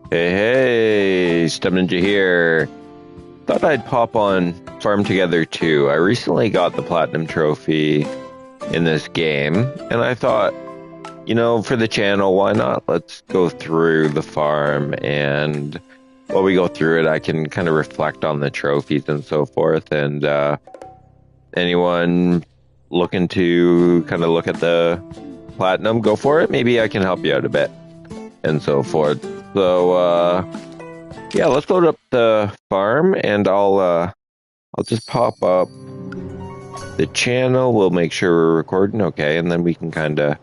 Hey, hey, Stem Ninja here. Thought I'd pop on Farm Together too. I recently got the Platinum Trophy in this game, and I thought, for the channel, why not? Let's go through the farm, and while we go through it, I can kind of reflect on the trophies and so forth. And anyone looking to kind of look at the Platinum, go for it. Maybe I can help you out a bit and so forth. So, yeah, let's load up the farm, and I'll just pop up the channel. We'll make sure we're recording okay, and then we can kind of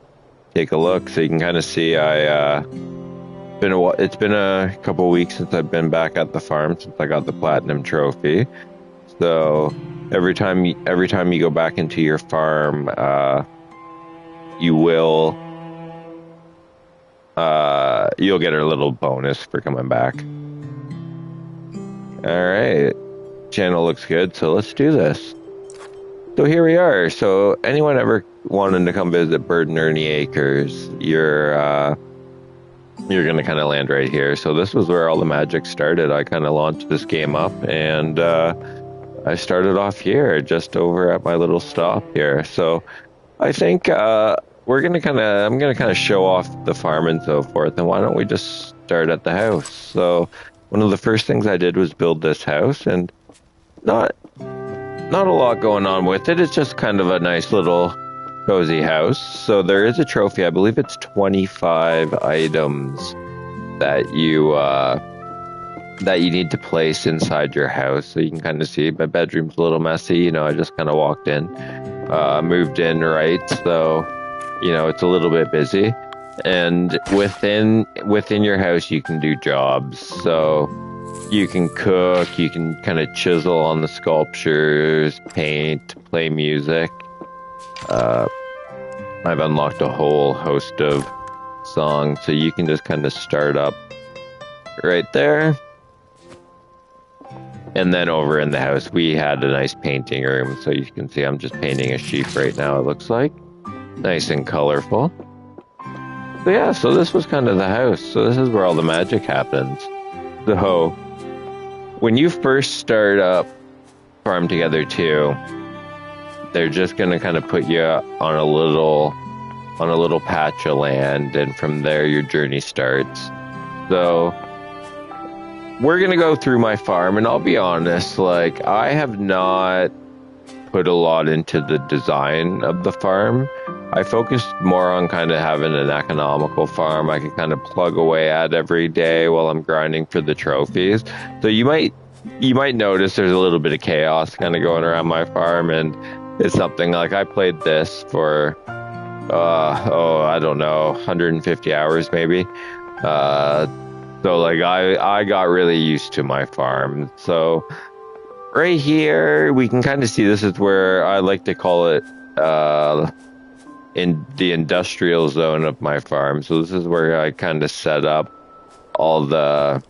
take a look so you can kind of see. It's been a couple weeks since I've been back at the farm since I got the Platinum Trophy. So every time you go back into your farm, you'll get a little bonus for coming back. All right, channel looks good, so let's do this. So here we are. So anyone ever wanting to come visit Bert and Ernie Acres, you're gonna kind of land right here. So this was where all the magic started. I kind of launched this game up, and I started off here, just over at my little stop here. So I think I'm gonna kind of show off the farm and so forth. And why don't we just start at the house? So one of the first things I did was build this house, and not a lot going on with it. It's just kind of a nice little cozy house. So there is a trophy. I believe it's 25 items that you need to place inside your house. So you can kind of see my bedroom's a little messy. I just kind of walked in, moved in right. So, it's a little bit busy. And within your house, you can do jobs. So you can cook, you can kind of chisel on the sculptures, paint, play music. I've unlocked a whole host of songs, so you can just kind of start up right there. And then over in the house, we had a nice painting room, so you can see I'm just painting a sheep right now, it looks like. Nice and colorful. So yeah, so this was kind of the house. So this is where all the magic happens. So when you first start up Farm Together 2, they're just gonna kind of put you on a little patch of land, and from there your journey starts. So we're gonna go through my farm, and I'll be honest, like, I have not put a lot into the design of the farm. I focused more on kind of having an economical farm I can kind of plug away at every day while I'm grinding for the trophies. So you might notice there's a little bit of chaos kind of going around my farm, and it's something like I played this for I don't know, 150 hours maybe. So like I got really used to my farm. So right here we can kind of see, this is where I like to call it in the industrial zone of my farm. So this is where I kind of set up all the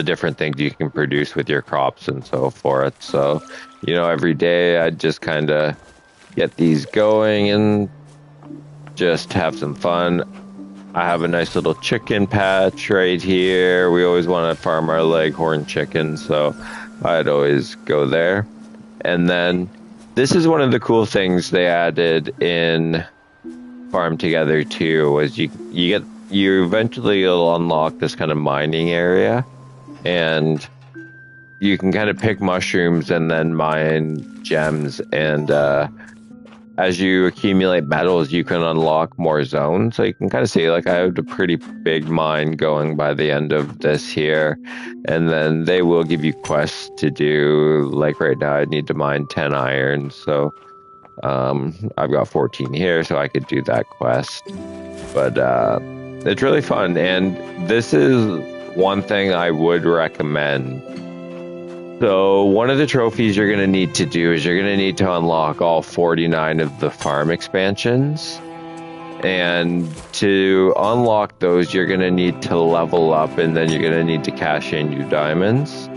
different things you can produce with your crops and so forth. So, every day I just kind of get these going and just have some fun. I have a nice little chicken patch right here. We always want to farm our leghorn chickens, so I'd always go there. And then this is one of the cool things they added in Farm Together too, was you eventually will unlock this kind of mining area, and you can kind of pick mushrooms and then mine gems, and as you accumulate metals, you can unlock more zones. So you can kind of see, like, I have a pretty big mine going by the end of this here. And then they will give you quests to do. Like right now, I need to mine 10 iron. So I've got 14 here, so I could do that quest. But it's really fun. And this is one thing I would recommend. So one of the trophies you're going to need to do is you're going to need to unlock all 49 of the farm expansions. And to unlock those, you're going to need to level up, and then you're going to need to cash in your diamonds.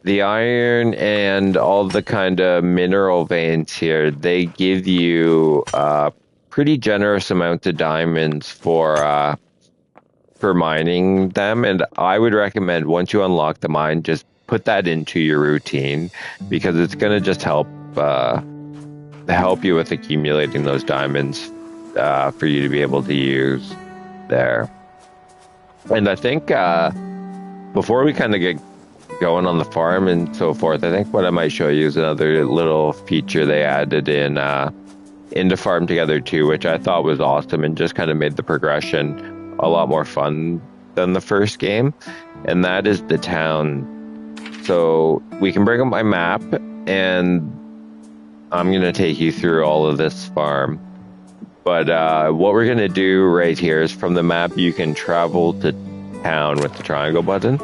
The iron and all the kind of mineral veins here, they give you pretty generous amounts of diamonds for mining them, and I would recommend once you unlock the mine, just put that into your routine, because it's going to just help you with accumulating those diamonds for you to be able to use there. And I think before we kind of get going on the farm and so forth, I think what I might show you is another little feature they added into Farm Together 2, which I thought was awesome and just kind of made the progression a lot more fun than the first game, and that is the town. So we can bring up my map, and I'm going to take you through all of this farm. But what we're going to do right here is from the map, you can travel to town with the triangle button.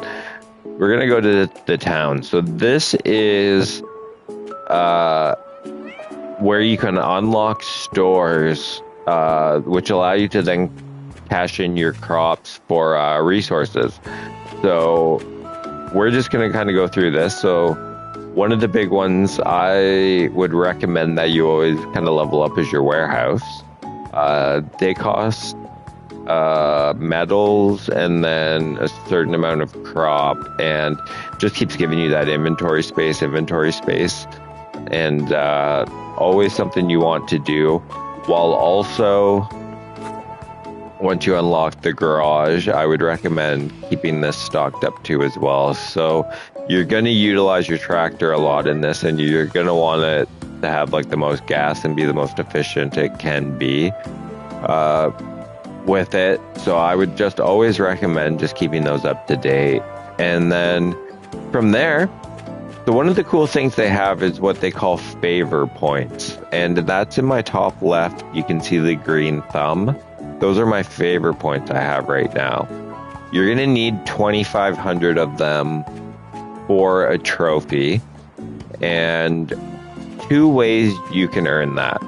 We're going to go to the town. So this is where you can unlock stores, which allow you to then cash in your crops for resources. So we're just going to kind of go through this. So one of the big ones I would recommend that you always kind of level up is your warehouse. They cost metals and then a certain amount of crop, and just keeps giving you that inventory space, and always something you want to do. While also, once you unlock the garage, I would recommend keeping this stocked up too as well. So you're going to utilize your tractor a lot in this, and you're going to want it to have like the most gas and be the most efficient it can be with it. So I would just always recommend just keeping those up to date. And then from there, so one of the cool things they have is what they call favor points, and that's in my top left. You can see the green thumb. Those are my favor points I have right now. You're going to need 2,500 of them for a trophy, and two ways you can earn that.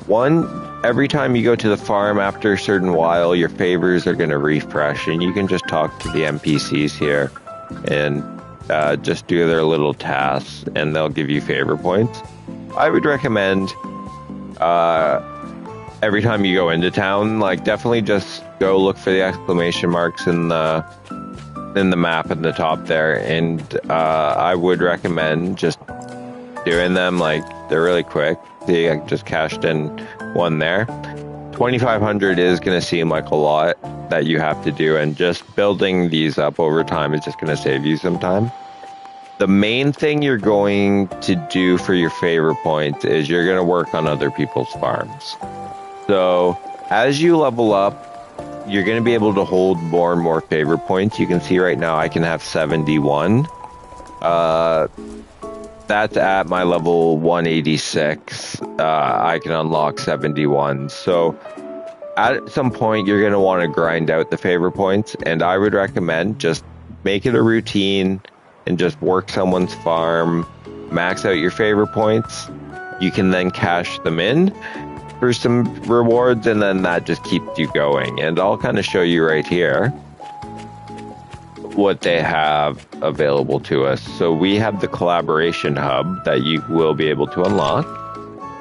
One, every time you go to the farm after a certain while, your favors are going to refresh, and you can just talk to the NPCs here and just do their little tasks, and they'll give you favor points. I would recommend every time you go into town, like, definitely just go look for the exclamation marks in the map at the top there, and I would recommend just doing them. Like, they're really quick. See, I just cashed in one there. 2,500 is going to seem like a lot that you have to do, and just building these up over time is just going to save you some time. The main thing you're going to do for your favor points is you're going to work on other people's farms. So as you level up, you're going to be able to hold more and more favor points. You can see right now I can have 71. That's at my level 186. I can unlock 71. So at some point, you're going to want to grind out the favor points, and I would recommend just make it a routine and just work someone's farm, max out your favor points. You can then cash them in for some rewards, and then that just keeps you going. And I'll kind of show you right here what they have available to us. So we have the collaboration hub that you will be able to unlock,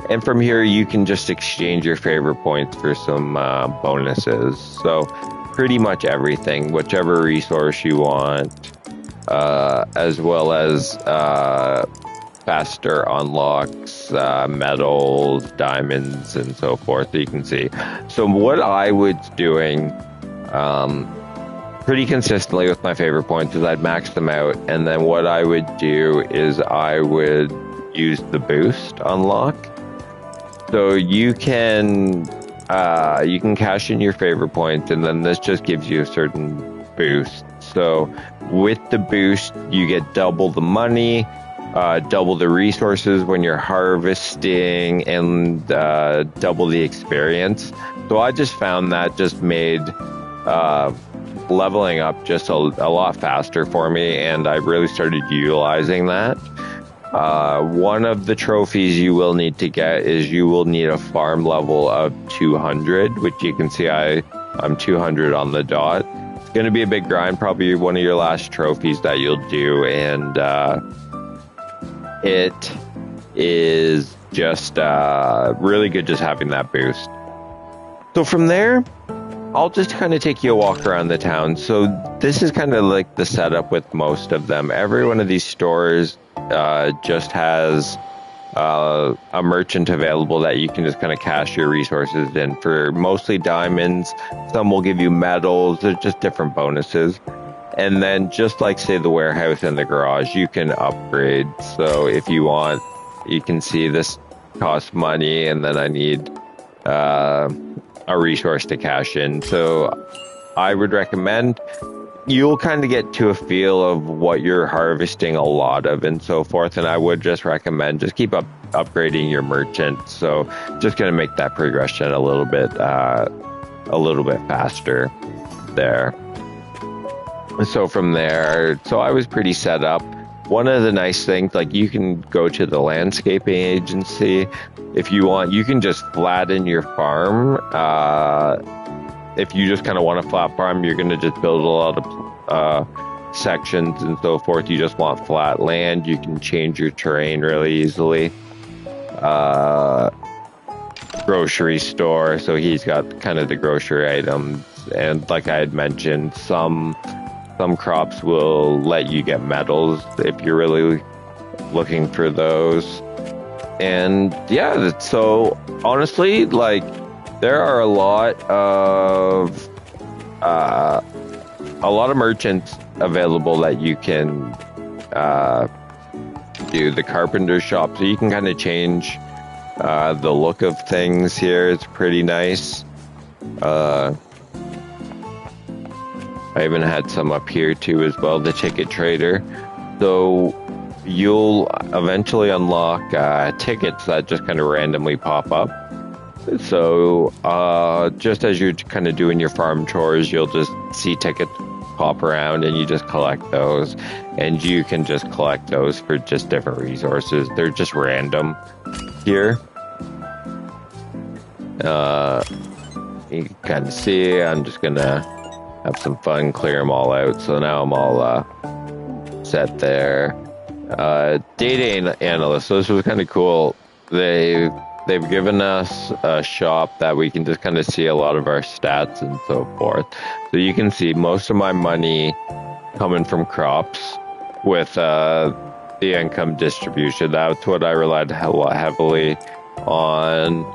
and from here you can just exchange your favor points for some bonuses. So pretty much everything, whichever resource you want, as well as faster unlocks, metals, diamonds, and so forth, that you can see. So what I was doing pretty consistently with my favor points is I'd max them out, and then what I would do is I would use the boost unlock. So you can cash in your favor points, and then this just gives you a certain boost. So with the boost, you get double the money, double the resources when you're harvesting, and double the experience. So I just found that just made leveling up just a lot faster for me, and I really started utilizing that. One of the trophies you will need to get is you will need a farm level of 200, which you can see I'm 200 on the dot. It's going to be a big grind, probably one of your last trophies that you'll do, and it is just really good just having that boost. So from there, I'll just kind of take you a walk around the town. So this is kind of like the setup with most of them. Every one of these stores just has a merchant available that you can just kind of cash your resources in for mostly diamonds. Some will give you metals. There's just different bonuses. And then just like say the warehouse and the garage, you can upgrade. So if you want, you can see this costs money and then I need a resource to cash in. So I would recommend you'll kind of get to a feel of what you're harvesting a lot of and so forth. And I would just recommend just keep upgrading your merchant. So just going to make that progression a little bit faster there. So from there, so I was pretty set up. One of the nice things, like you can go to the landscaping agency if you want. You can just flatten your farm. If you just kind of want a flat farm, you're going to just build a lot of sections and so forth. You just want flat land. You can change your terrain really easily. Grocery store. So he's got kind of the grocery items. And like I had mentioned, some crops will let you get metals if you're really looking for those. And yeah, so honestly, like there are a lot of merchants available that you can do. The carpenter shop, so you can kind of change the look of things here. It's pretty nice. I even had some up here too as well, the ticket trader. So you'll eventually unlock tickets that just kind of randomly pop up. So just as you're kind of doing your farm chores, you'll just see tickets pop around and you just collect those. And you can just collect those for just different resources. They're just random here. You can kind of see, I'm just going to have some fun, clear them all out. So now I'm all set there. Data analyst. So this was kind of cool. They've given us a shop that we can just kind of see a lot of our stats and so forth. So you can see most of my money coming from crops with the income distribution. That's what I relied heavily on.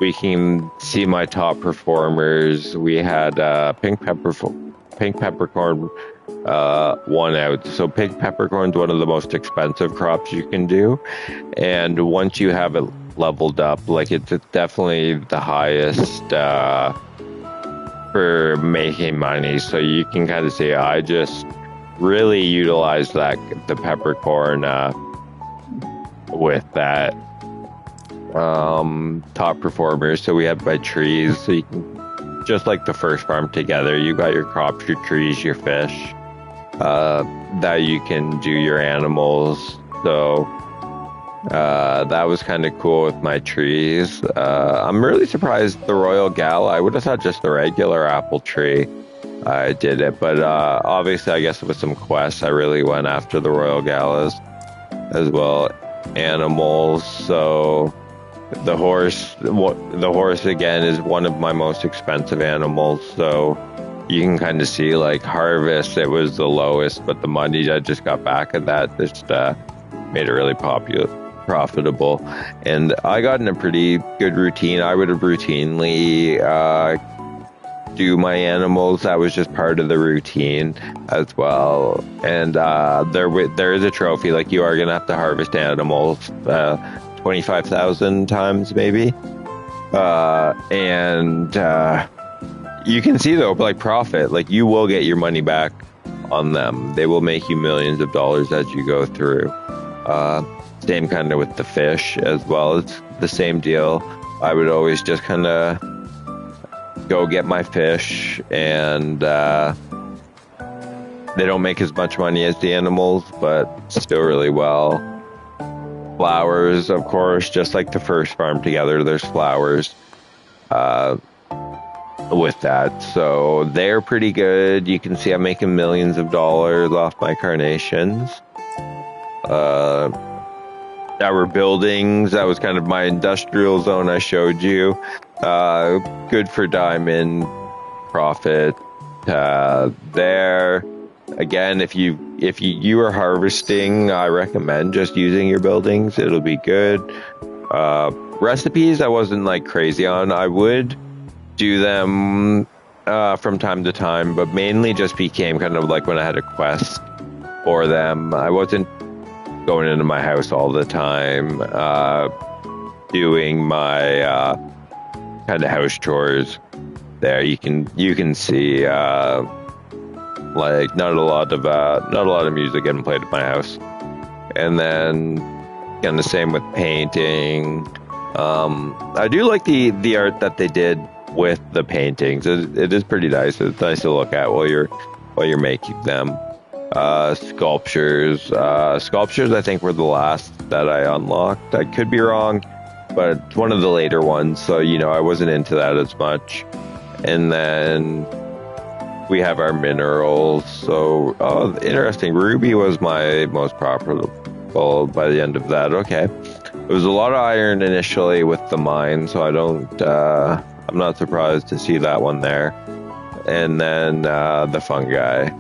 We can see my top performers. We had pink peppercorn 1 out. So pink peppercorn is one of the most expensive crops you can do, and once you have it leveled up, like it's definitely the highest for making money. So you can kind of see I just really utilized the peppercorn with that. Top performers. So we have my trees. So you can, just like the first farm together, you got your crops, your trees, your fish. That you can do your animals. So that was kind of cool with my trees. I'm really surprised the Royal Gala. I would have thought just the regular apple tree I did it, but obviously I guess with some quests I really went after the Royal Galas as well. Animals. So the horse again is one of my most expensive animals. So you can kind of see, like, harvest, it was the lowest, but the money I just got back at that just made it really profitable. And I got in a pretty good routine. I would have routinely do my animals. That was just part of the routine as well. And there is a trophy, like you are going to have to harvest animals 25,000 times maybe. You can see though, like profit, like you will get your money back on them. They will make you millions of dollars as you go through. Same kind of with the fish as well. It's the same deal. I would always just kind of go get my fish, and they don't make as much money as the animals, but still really well. Flowers, of course, just like the first farm together, there's flowers with that. So they're pretty good. You can see I'm making millions of dollars off my carnations. Our buildings, that was kind of my industrial zone I showed you. Good for diamond profit there. Again, if you are harvesting, I recommend just using your buildings. It'll be good. Recipes, I wasn't like crazy on. I would do them from time to time, but mainly just became kind of like when I had a quest for them. I wasn't going into my house all the time, doing my kind of house chores. There, you can see like not a lot of music getting played at my house, and then again the same with painting. I do like the art that they did with the paintings. It is pretty nice. It's nice to look at while you're making them. Sculptures. Sculptures, I think, were the last that I unlocked. I could be wrong, but it's one of the later ones, so I wasn't into that as much. And then we have our minerals. So, interesting. Ruby was my most profitable by the end of that. Okay. It was a lot of iron initially with the mine, so I'm not surprised to see that one there. And then the fungi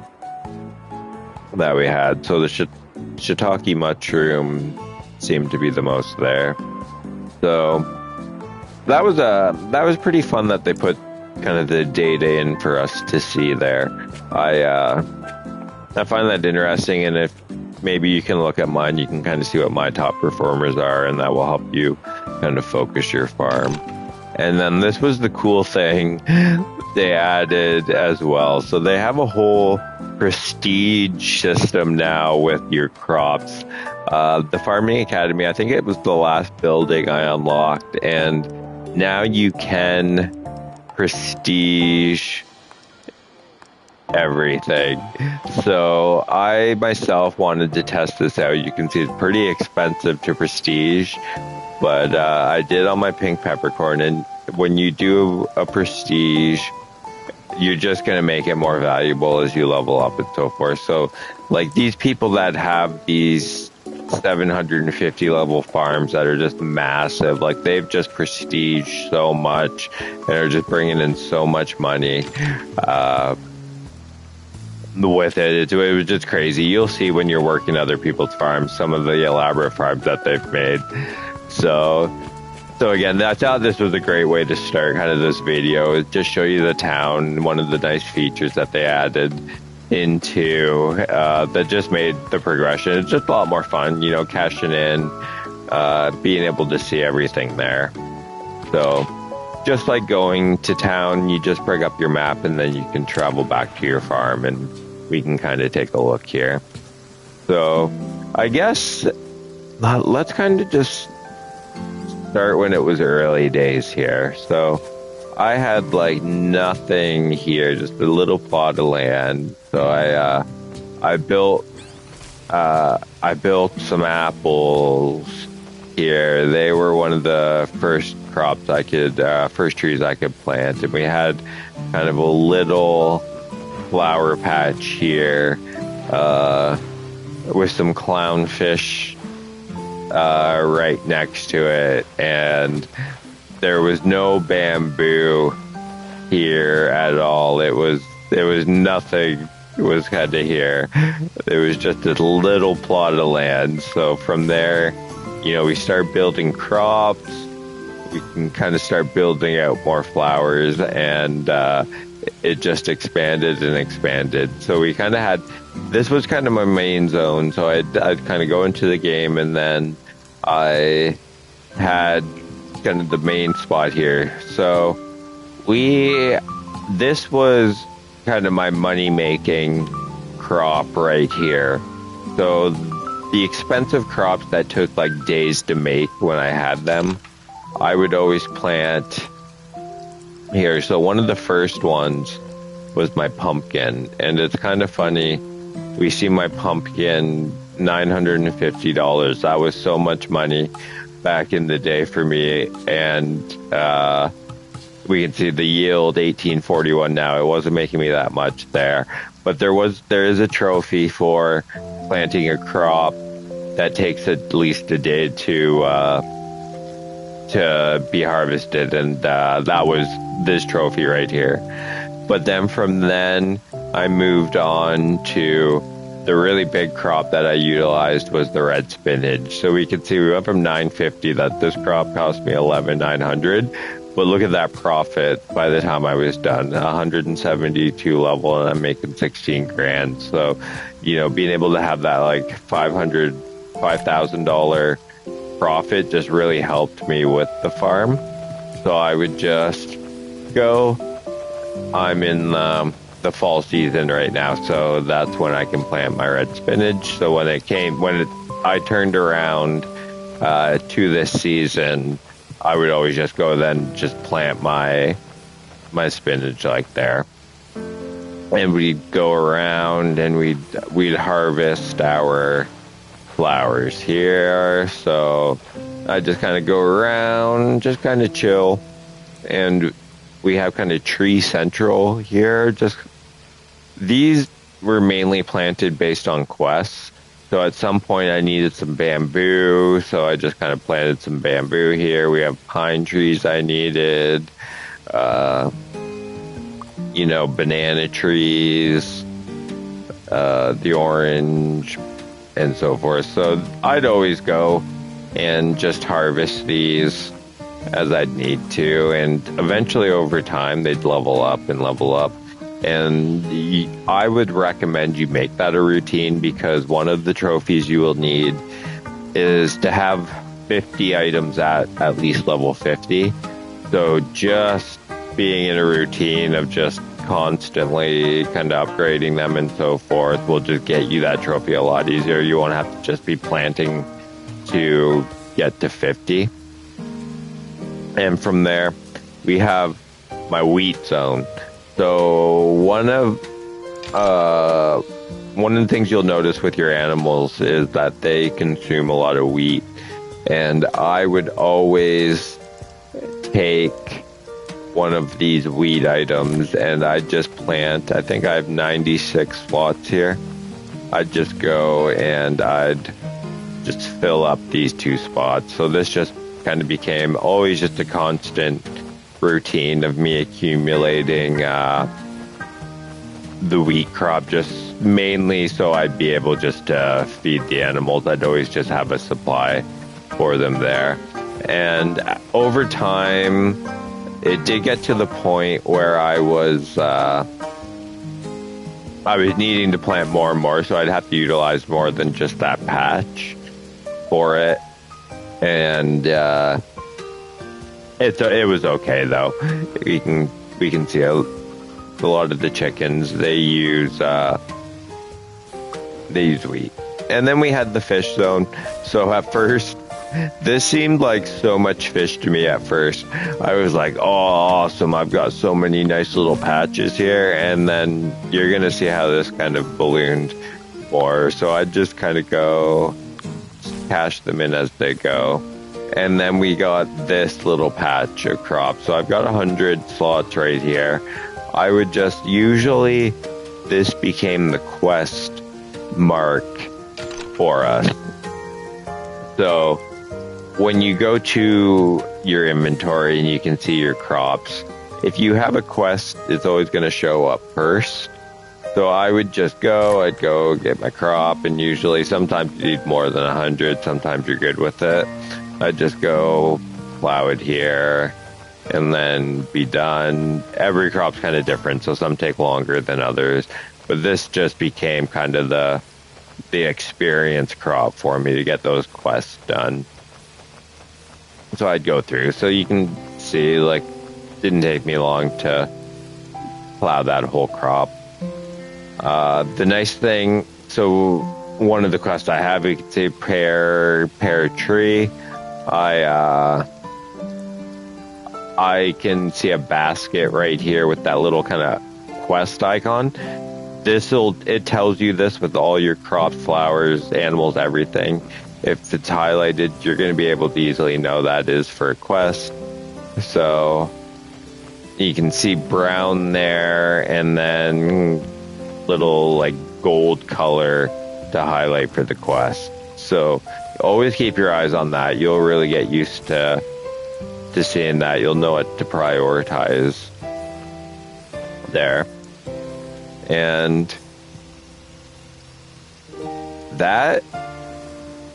that we had. So the shiitake mushroom seemed to be the most there. So that was pretty fun that they put kind of the data in for us to see there. I find that interesting, and if maybe you can look at mine, you can kind of see what my top performers are, and that will help you kind of focus your farm. And then this was the cool thing they added as well. So they have a whole prestige system now with your crops. The Farming Academy, I think it was the last building I unlocked, and now you can prestige everything. So I myself wanted to test this out. You can see it's pretty expensive to prestige, but I did on my pink peppercorn. And when you do a prestige, you're just going to make it more valuable as you level up and so forth. So like these people that have these 750 level farms that are just massive, like they've just prestige so much and are just bringing in so much money with it. It was just crazy. You'll see when you're working other people's farms some of the elaborate farms that they've made. So again, that's how this was a great way to start kind of this video, is just show you the town. One of the nice features that they added into that just made the progression, it's just a lot more fun, cashing in, being able to see everything there. So just like going to town, you just bring up your map and then you can travel back to your farm, and we can kind of take a look here. So I guess let's kind of just start when it was early days here. So I had like nothing here, just a little plot of land. So I built some apples here. They were one of the first crops first trees I could plant, and we had kind of a little flower patch here with some clownfish right next to it, and there was no bamboo here at all. It was nothing. It was kind of here. It was just this little plot of land. So from there, we start building crops. We can kind of start building out more flowers, and it just expanded and expanded. So we kind of had, this was kind of my main zone. So I'd kind of go into the game, and then I had kind of the main spot here. So this was kind of my money-making crop right here. So the expensive crops that took like days to make when I had them, I would always plant here. So one of the first ones was my pumpkin, and it's kind of funny. We see my pumpkin, $950. That was so much money back in the day for me, and we can see the yield, 1841 now. It wasn't making me that much there, but there is a trophy for planting a crop that takes at least a day to to be harvested, and that was this trophy right here. But then from then, I moved on to the really big crop that I utilized was the red spinach. So we can see we went from $950, that this crop cost me $11,900. But look at that profit by the time I was done, 172 level, and I'm making 16 grand. So, being able to have that like $5,000 profit just really helped me with the farm. So I would just go. I'm in the fall season right now, so that's when I can plant my red spinach. So when I turned around to this season, I would always just go then just plant my spinach like there, and we'd go around and we'd harvest our flowers here. So I just kind of go around, just kind of chill, and we have kind of tree central here. Just these were mainly planted based on quests. So at some point I needed some bamboo, so I just kind of planted some bamboo here. We have pine trees I needed, banana trees, the orange, and so forth. So I'd always go and just harvest these as I'd need to, and eventually over time they'd level up. And I would recommend you make that a routine, because one of the trophies you will need is to have 50 items at least level 50. So just being in a routine of just constantly kind of upgrading them and so forth will just get you that trophy a lot easier. You won't have to just be planting to get to 50. And from there, we have my wheat zone. So one of the things you'll notice with your animals is that they consume a lot of wheat. And I would always take one of these wheat items and I'd just plant, I think I have 96 slots here. I'd just go and I'd just fill up these 2 spots. So this just kind of became always just a constant routine of me accumulating the wheat crop, just mainly so I'd be able just to feed the animals. I'd always just have a supply for them there. And over time, it did get to the point where I was needing to plant more and more, so I'd have to utilize more than just that patch for it. And it was okay though. We can see a lot of the chickens, they use wheat. And then we had the fish zone. So at first, this seemed like so much fish to me at first. I was like, oh, awesome, I've got so many nice little patches here. And then you're going to see how this kind of ballooned more. So I'd just kind of go cash them in as they go. And then we got this little patch of crop. So I've got 100 slots right here. I would just, usually this became the quest mark for us. So when you go to your inventory and you can see your crops, if you have a quest, it's always going to show up first. So I would just I'd go get my crop, and usually sometimes you need more than 100, sometimes you're good with it. I'd just go plow it here and then be done. Every crop's kind of different, so some take longer than others. But this just became kind of the experience crop for me to get those quests done. So I'd go through. So you can see, like, didn't take me long to plow that whole crop. The nice thing, so one of the quests I have, you can see pear tree. I can see a basket right here with that little kind of quest icon. It tells you this with all your crops, flowers, animals, everything. If it's highlighted, you're going to be able to easily know that is for a quest. So you can see brown there, and then little like gold color to highlight for the quest. So always keep your eyes on that. You'll really get used to to seeing that, you'll know what to prioritize there. And that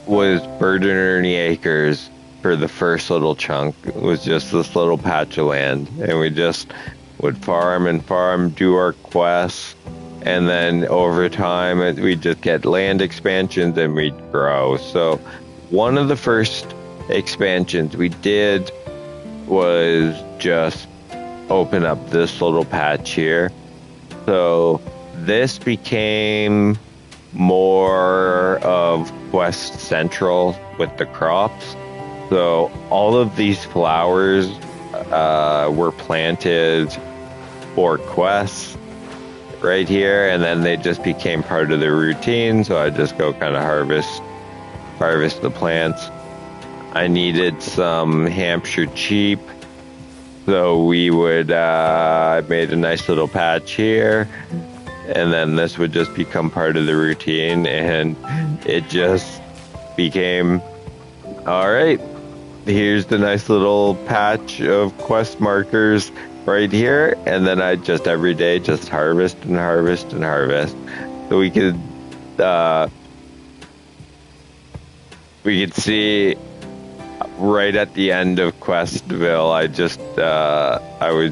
was Bert and Ernie Acres for the first little chunk. It was just this little patch of land, and we just would farm and farm, do our quests, and then over time we'd just get land expansions and we'd grow. So one of the first expansions we did was just open up this little patch here. So this became more of Quest Central with the crops. So all of these flowers were planted for quests right here, and then they just became part of the routine. So I just go kind of harvest the plants. I needed some Hampshire sheep, so we would I made a nice little patch here, and then this would just become part of the routine, and it just became, all right, here's the nice little patch of quest markers right here, and then I just every day just harvest and harvest and harvest. So we could see right at the end of Questville, I was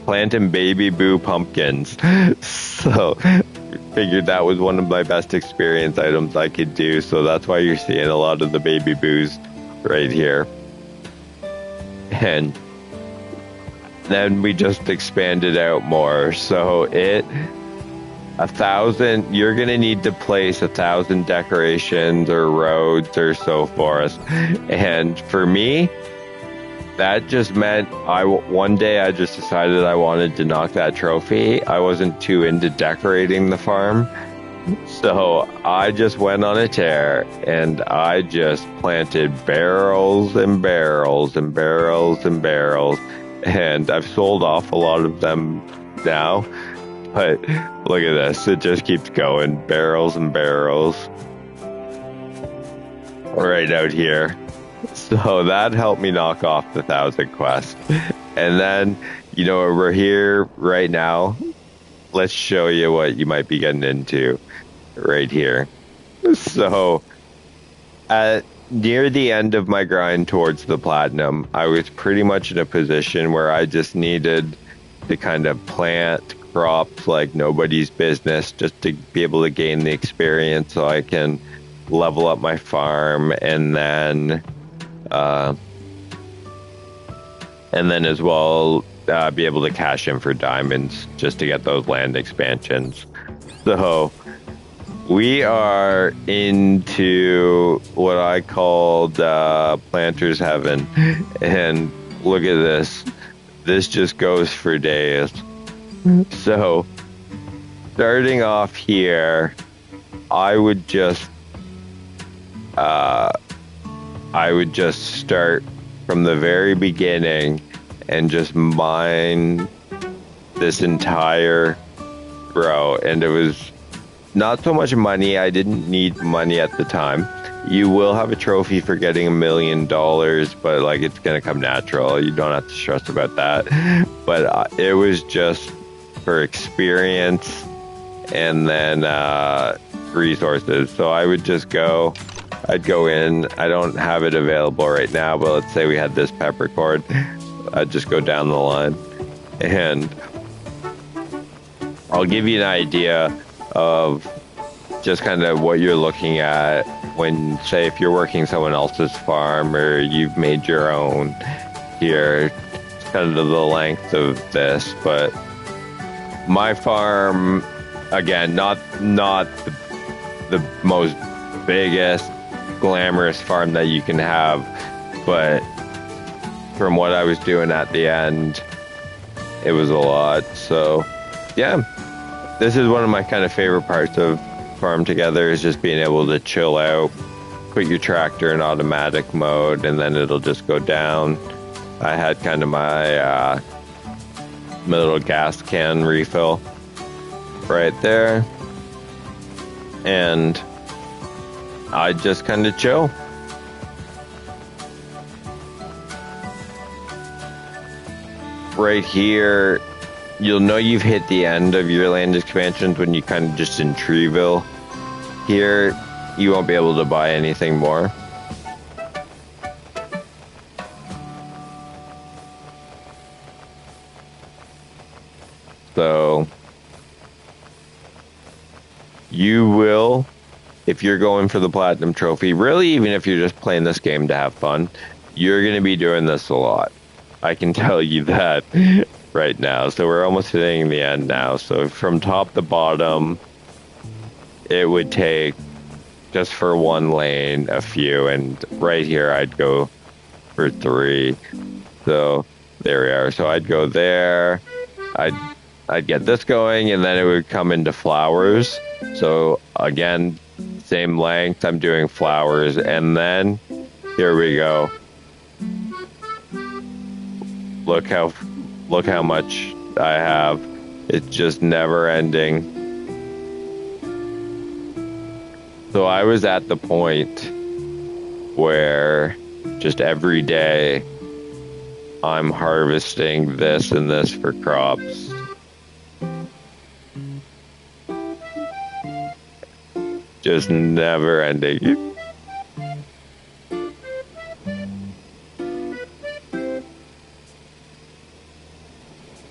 planting baby boo pumpkins. So figured that was one of my best experience items I could do. So that's why you're seeing a lot of the baby boos right here. And then we just expanded out more. So 1,000, you're going to need to place 1,000 decorations or roads or so forth. And for me, that just meant one day I just decided I wanted to knock that trophy. I wasn't too into decorating the farm. So I just went on a tear and I just planted barrels and barrels and barrels and barrels. And I've sold off a lot of them now. But look at this. It just keeps going. Barrels and barrels. Right out here. So that helped me knock off the 1,000 quests. And then, we're here right now. Let's show you what you might be getting into right here. So near the end of my grind towards the platinum, I was pretty much in a position where I just needed to kind of plant crops like nobody's business, just to be able to gain the experience so I can level up my farm, and then as well be able to cash in for diamonds just to get those land expansions. So we are into what I called planter's heaven, and look at this. This just goes for days. So starting off here, I would just start from the very beginning and just mine this entire row. And it was not so much money. I didn't need money at the time. You will have a trophy for getting $1 million, but it's gonna come natural. You don't have to stress about that. But it was just for experience and then resources. So I would just I'd go in. I don't have it available right now, but let's say we had this peppercorn. I'd just go down the line, and I'll give you an idea of just kind of what you're looking at when, say, if you're working someone else's farm or you've made your own here. It's kind of the length of this, but my farm, again, not the most biggest glamorous farm that you can have, but from what I was doing at the end, it was a lot. So yeah, this is one of my kind of favorite parts of Farm Together, is just being able to chill out, put your tractor in automatic mode, and then it'll just go down. I had kind of my little gas can refill right there, and I just kind of chill. right here, you'll know you've hit the end of your land expansions when you kind of just in Treeville. Here, you won't be able to buy anything more. So, you will, if you're going for the Platinum Trophy, really even if you're just playing this game to have fun, you're going to be doing this a lot. I can tell you that right now. So we're almost hitting the end now. So from top to bottom, it would take, just for one lane, a few. And right here, I'd go for 3. So there we are. So I'd go there. I'd get this going, and then it would come into flowers. So again, same length. I'm doing flowers, and then here we go. Look how much I have. It's just never ending. So I was at the point where just every day I'm harvesting this and this for crops. Just never ending.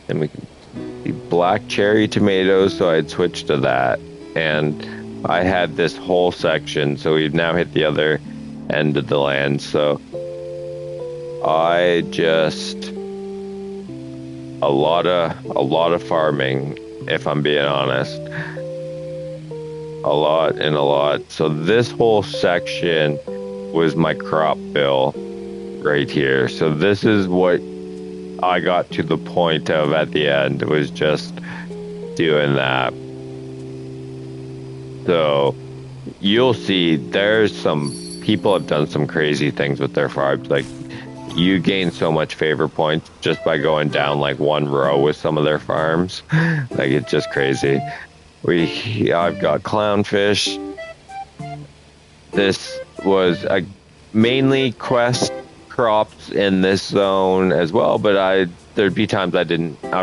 And we can see black cherry tomatoes, so I'd switch to that. And I had this whole section, so we've now hit the other end of the land. So I just a lot of farming, if I'm being honest. A lot. So this whole section was my crop bill right here. So this is what I got to the point of at the end, was just doing that. So you'll see there's some people have done some crazy things with their farms. Like, you gain so much favor points just by going down like one row with some of their farms. Like, it's just crazy. I've got clownfish. This was mainly quest crops in this zone as well, but there'd be times I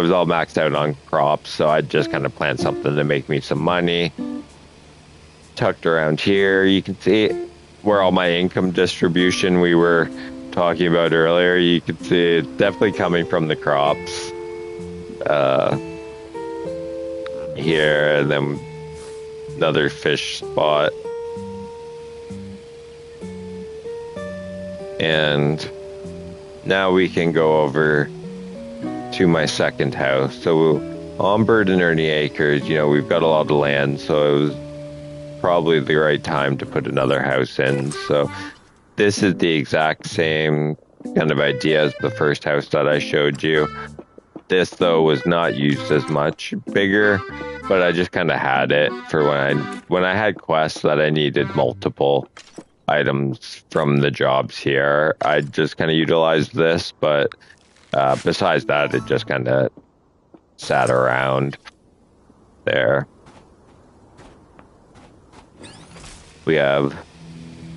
was all maxed out on crops, so I'd just kind of plant something to make me some money. Tucked around here, you can see where all my income distribution we were talking about earlier. You can see it's definitely coming from the crops. Here, and then another fish spot. And now we can go over to my second house. So on Bert and Ernie Acres, we've got a lot of land, so it was probably the right time to put another house in. So this is the exact same kind of idea as the first house that I showed you. This, though, was not used as much, bigger, but I just kind of had it for when I had quests that I needed multiple items from the jobs here. I just kind of utilized this, but besides that, it just kind of sat around there. We have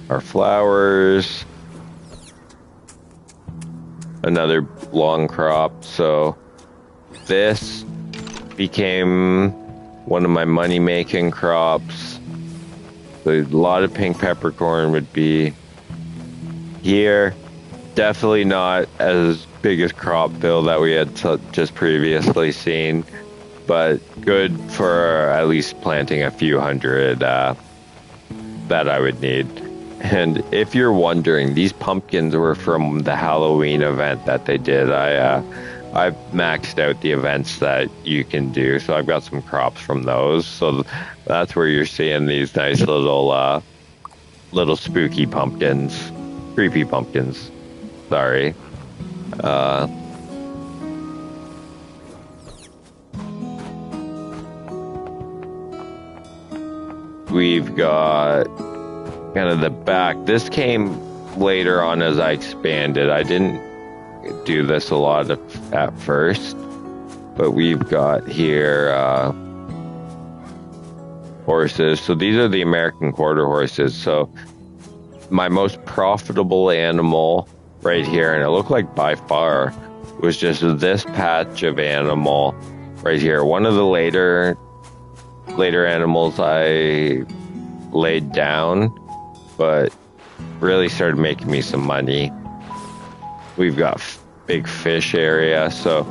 our flowers, another long crop, so this became one of my money-making crops. So a lot of pink peppercorn would be here. Definitely not as big as crop bill that we had just previously seen, but good for at least planting a few hundred that I would need. And if you're wondering, these pumpkins were from the Halloween event that they did. I've maxed out the events that you can do, so I've got some crops from those. So that's where you're seeing these nice little spooky pumpkins, creepy pumpkins. Sorry. We've got kind of the back. This came later on as I expanded. I didn't do this a lot at first, but we've got here horses. So these are the American quarter horses. So my most profitable animal right here, and it looked like by far was just this patch of animal right here. One of the later animals I laid down, but really started making me some money. We've got big fish area, so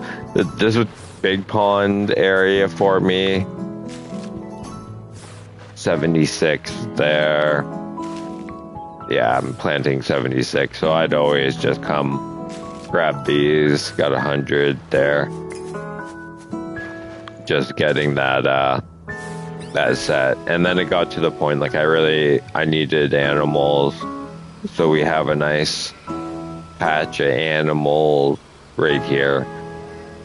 this was big pond area for me. 76 there. Yeah, I'm planting 76, so I'd always just come grab these. Got 100 there. Just getting that set. And then it got to the point like I needed animals, so we have a nice patch of animals right here.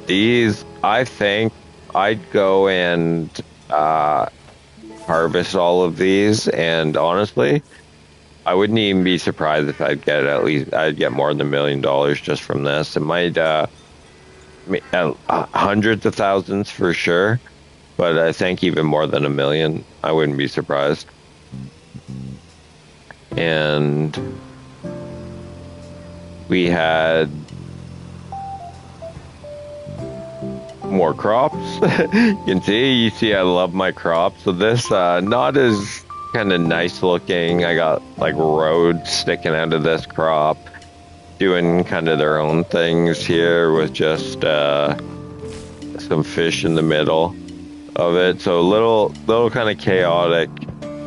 These, I think I'd go and harvest all of these, and honestly, I wouldn't even be surprised if I'd get more than $1 million just from this. It might hundreds of thousands for sure, but I think even more than $1 million, I wouldn't be surprised. And we had more crops. You see I love my crops. So this not as kind of nice looking. I got like roads sticking out of this crop, doing kind of their own things here with just some fish in the middle of it. So a little kind of chaotic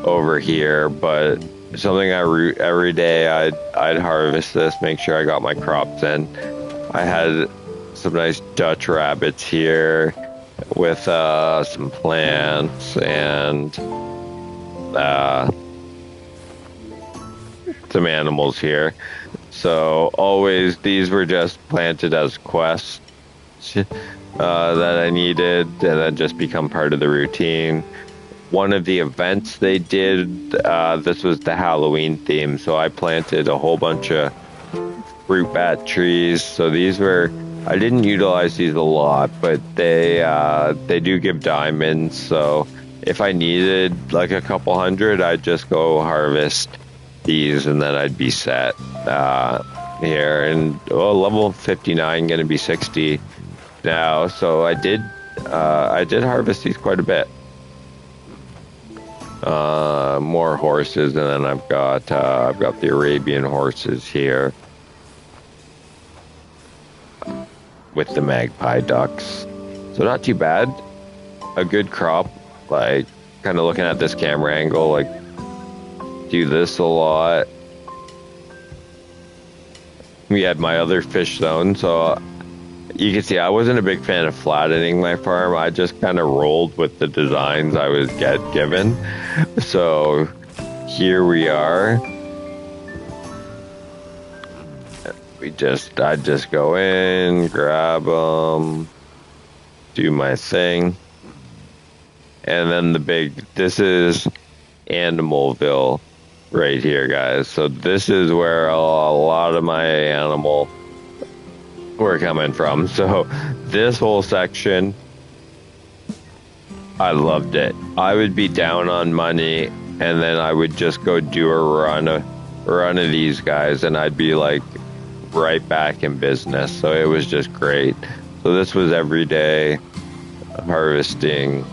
over here, but something I root every day. I'd harvest this, make sure I got my crops in. I had some nice Dutch rabbits here with some plants and some animals here. So always these were just planted as quests that I needed, and then just become part of the routine. One of the events they did, this was the Halloween theme, so I planted a whole bunch of fruit bat trees. So these were, I didn't utilize these a lot, but they do give diamonds. So if I needed like a couple hundred, I'd just go harvest these, and then I'd be set here. And level 59, gonna be 60 now. So I did harvest these quite a bit. More horses, and then I've got the Arabian horses here with the magpie ducks. So not too bad. A good crop. Like, kind of looking at this camera angle, like, do this a lot. We had my other fish zone, so you can see I wasn't a big fan of flattening my farm. I just kind of rolled with the designs I was given. So here we are. I'd just go in, grab them, do my thing. And then this is Animalville right here, guys. So this is where a lot of my animal were coming from. So this whole section, I loved it. I would be down on money, and then I would just go do a run of these guys, and I'd be like right back in business. So it was just great. So this was every day harvesting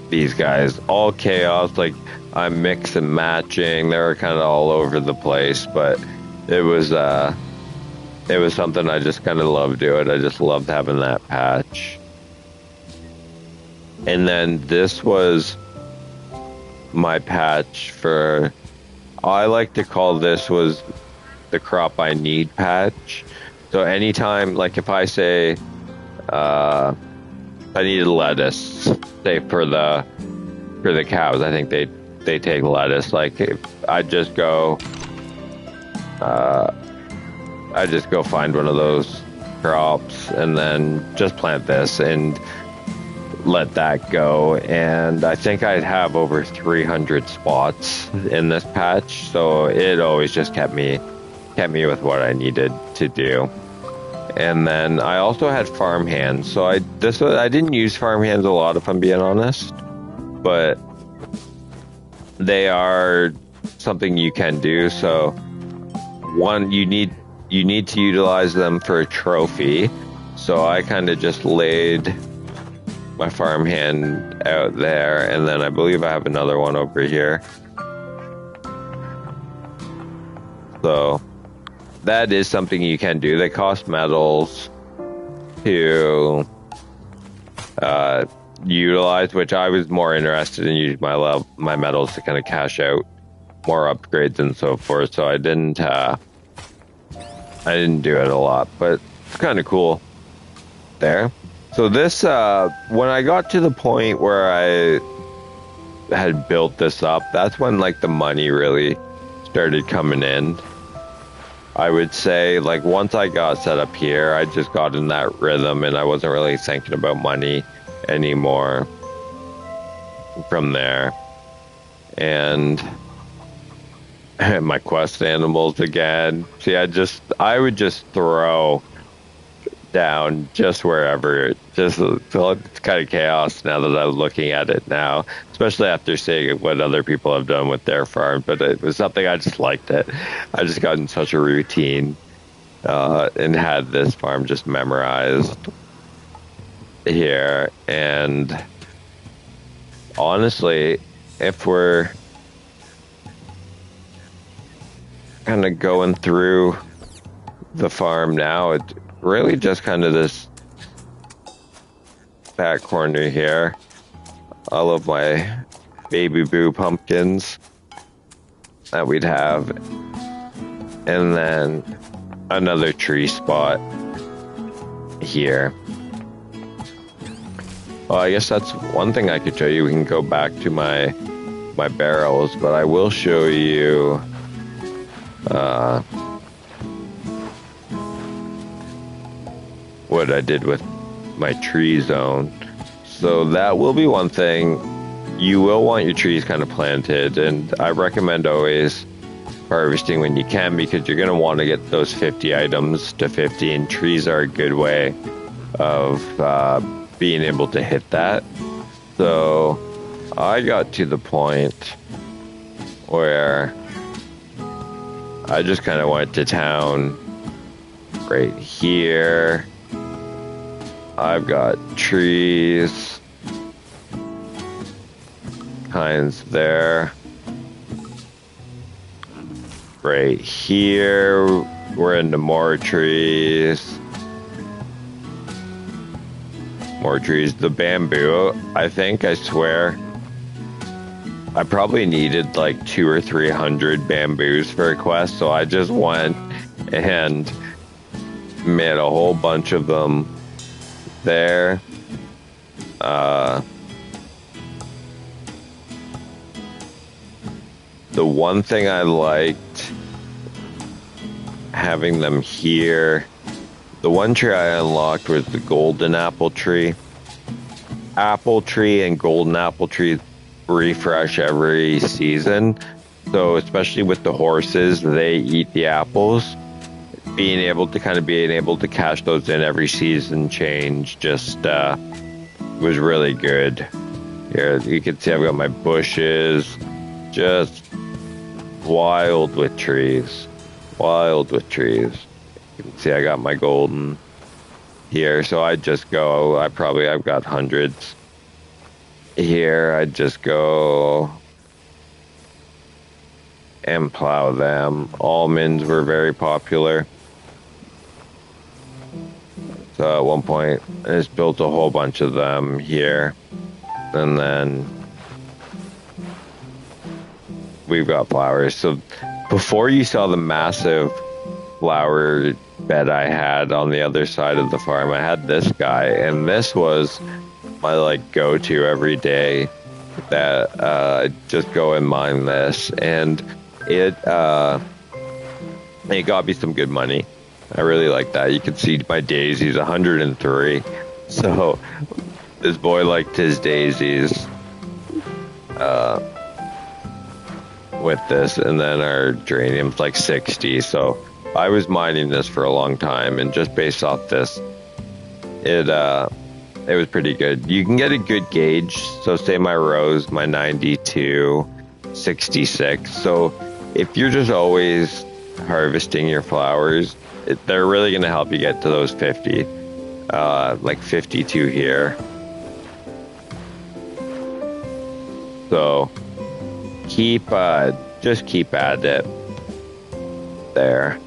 these guys, all chaos. Like, I'm mix and matching. They were kind of all over the place, but it was something I just kind of loved doing. I just loved having that patch. And then this was my patch for, I like to call this was the crop I need patch. So anytime, like if I say I needed lettuce, say for the cows, I think they take lettuce. Like, I just go find one of those crops and then just plant this and let that go. And I think I'd have over 300 spots in this patch, so it always just kept me with what I needed to do. And then I also had farm hands. So I didn't use farm hands a lot, if I'm being honest, but they are something you can do. So one, you need you need to utilize them for a trophy. So I kind of just laid my farmhand out there, and then I believe I have another one over here. So that is something you can do. They cost metals to utilize, which I was more interested in using my metals to kind of cash out more upgrades and so forth. So I didn't do it a lot, but it's kind of cool there. So this, when I got to the point where I had built this up, that's when like the money really started coming in. I would say like once I got set up here, I just got in that rhythm and I wasn't really thinking about money anymore from there. And my quest animals again. See, I would just throw down just wherever. It's kind of chaos now that I'm looking at it now, especially after seeing what other people have done with their farm. But it was something I just liked it. I just got in such a routine and had this farm just memorized here. And honestly, if we're kind of going through the farm now, it really just kind of this back corner here. All of my baby boo pumpkins that we'd have, and then another tree spot here. Well, I guess that's one thing I could show you. We can go back to my barrels, but I will show you what I did with my tree zone. So that will be one thing. You will want your trees kind of planted, and I recommend always harvesting when you can, because you're going to want to get those 50 items to 50, and trees are a good way of being able to hit that. So I got to the point where I just kind of went to town right here. I've got trees kinds there. Right here, we're into more trees. More trees. The bamboo, I swear, I probably needed like 200 or 300 bamboos for a quest, so I just went and made a whole bunch of them there. The one thing I liked having them here, the one tree I unlocked was the golden apple tree. Apple tree and golden apple tree refresh every season. So especially with the horses, they eat the apples. Being able to cash those in every season change just was really good. Here you can see I've got my bushes, just wild with trees. You can see I got my golden here, so I've got hundreds here. I'd just go and plow them. Almonds were very popular. So at one point, I just built a whole bunch of them here. And then we've got flowers. So before you saw the massive flower bed I had on the other side of the farm, I had this guy. And this was my like go-to every day, that just go and mine this. And it got me some good money. I really like that. You can see my daisies, 103. So this boy liked his daisies with this, and then our geraniums like 60. So I was mining this for a long time, and just based off this, it was pretty good. You can get a good gauge. So say my rose, my 92, 66. So if you're just always harvesting your flowers, they're really going to help you get to those 50, like 52 here. So just keep at it there.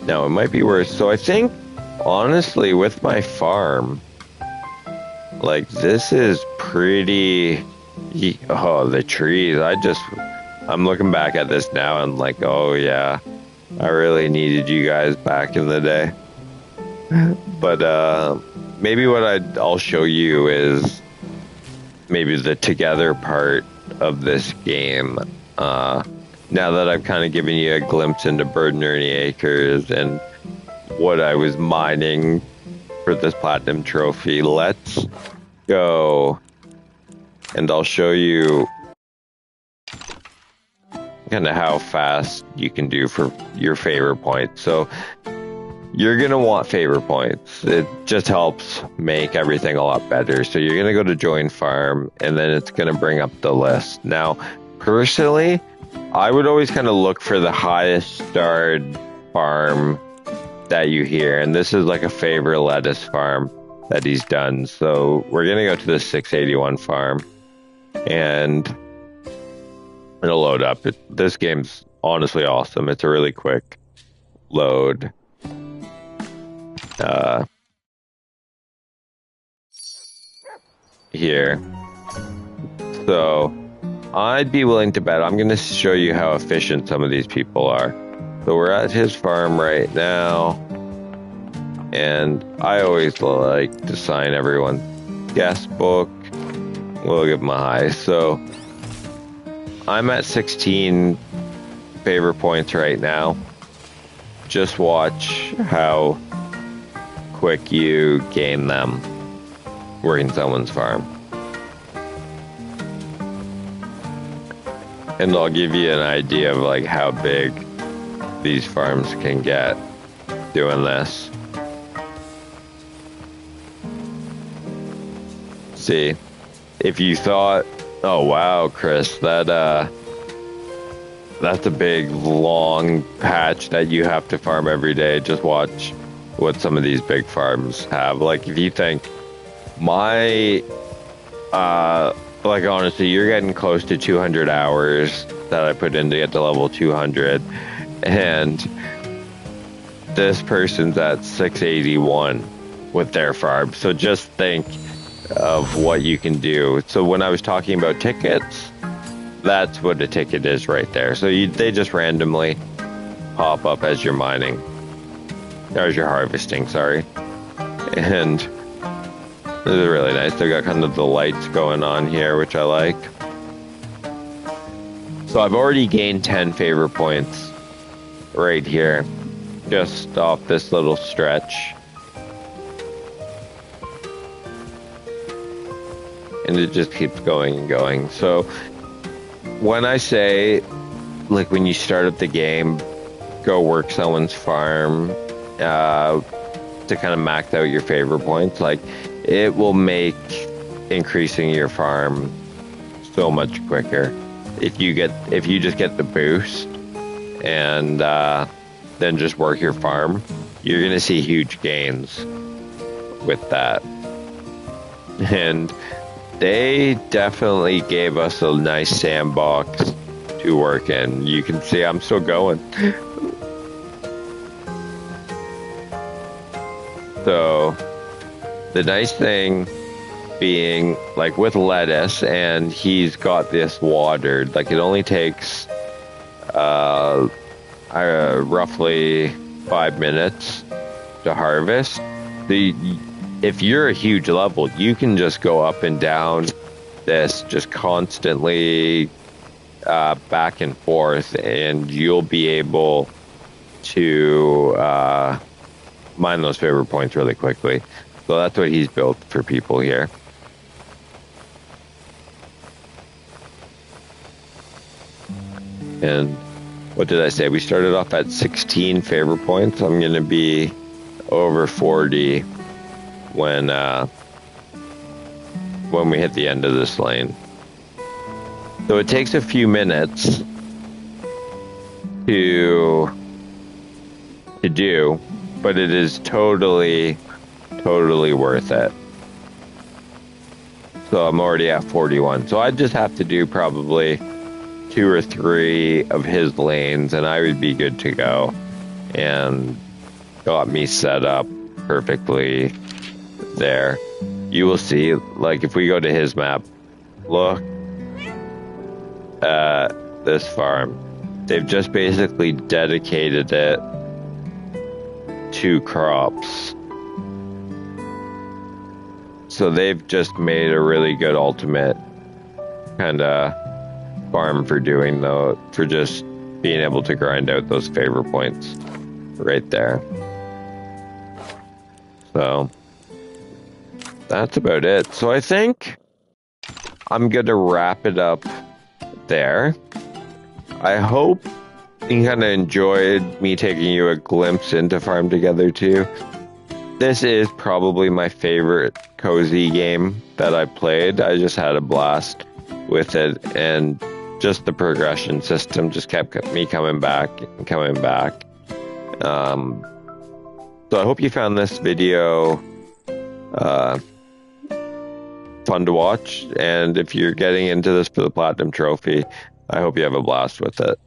Now it might be worse. So I think, honestly, with my farm, like, this is pretty. Oh, the trees. I'm looking back at this now and like, oh yeah, I really needed you guys back in the day. But maybe what I'll show you is maybe the together part of this game. Now that I've kind of given you a glimpse into Bert and Ernie Acres and what I was mining for this platinum trophy, let's go and I'll show you kind of how fast you can do for your favor points. So you're going to want favor points. It just helps make everything a lot better. So you're going to go to join farm and then it's going to bring up the list. Now, personally, I would always kind of look for the highest starred farm that you hear. And this is like a favor lettuce farm that he's done. So we're going to go to the 681 farm and it'll load up. This game's honestly awesome. It's a really quick load. Here. So I'd be willing to bet. I'm going to show you how efficient some of these people are. So we're at his farm right now. And I always like to sign everyone's guest book. We'll give them a high. So I'm at 16 favor points right now. Just watch how quick you gain them working someone's farm. And I'll give you an idea of like how big these farms can get doing this. See, if you thought, oh wow, Chris, that's a big long patch that you have to farm every day. Just watch what some of these big farms have. Like if you think like honestly, you're getting close to 200 hours that I put in to get to level 200, and this person's at 681 with their farm. So just think of what you can do. So when I was talking about tickets, that's what a ticket is right there. So they just randomly pop up as you're mining, or as you're harvesting, sorry. And this is really nice. They've got kind of the lights going on here, which I like. So I've already gained 10 favor points right here, just off this little stretch. And it just keeps going and going. So when I say, like when you start up the game, go work someone's farm to kind of max out your favor points, like it will make increasing your farm so much quicker. If you just get the boost and then just work your farm, you're gonna see huge gains with that. And they definitely gave us a nice sandbox to work in. You can see I'm still going. So the nice thing being, like with lettuce, and he's got this watered, like it only takes roughly 5 minutes to harvest. If you're a huge level, you can just go up and down this just constantly back and forth, and you'll be able to mine those favor points really quickly. So that's what he's built for people here. And what did I say? We started off at 16 favor points. I'm going to be over 40 when we hit the end of this lane. So it takes a few minutes to do, but it is totally worth it. So I'm already at 41. So I just have to do probably 2 or 3 of his lanes and I would be good to go. And got me set up perfectly there. You will see, like, if we go to his map, look at this farm. They've just basically dedicated it to crops. So they've just made a really good ultimate kind of farm for doing though, for just being able to grind out those favor points right there. So that's about it. So I think I'm going to wrap it up there. I hope you kind of enjoyed me taking you a glimpse into Farm Together 2. This is probably my favorite cozy game that I played. I just had a blast with it, and just the progression system just kept me coming back and coming back. So I hope you found this video fun to watch, and if you're getting into this for the Platinum Trophy, I hope you have a blast with it.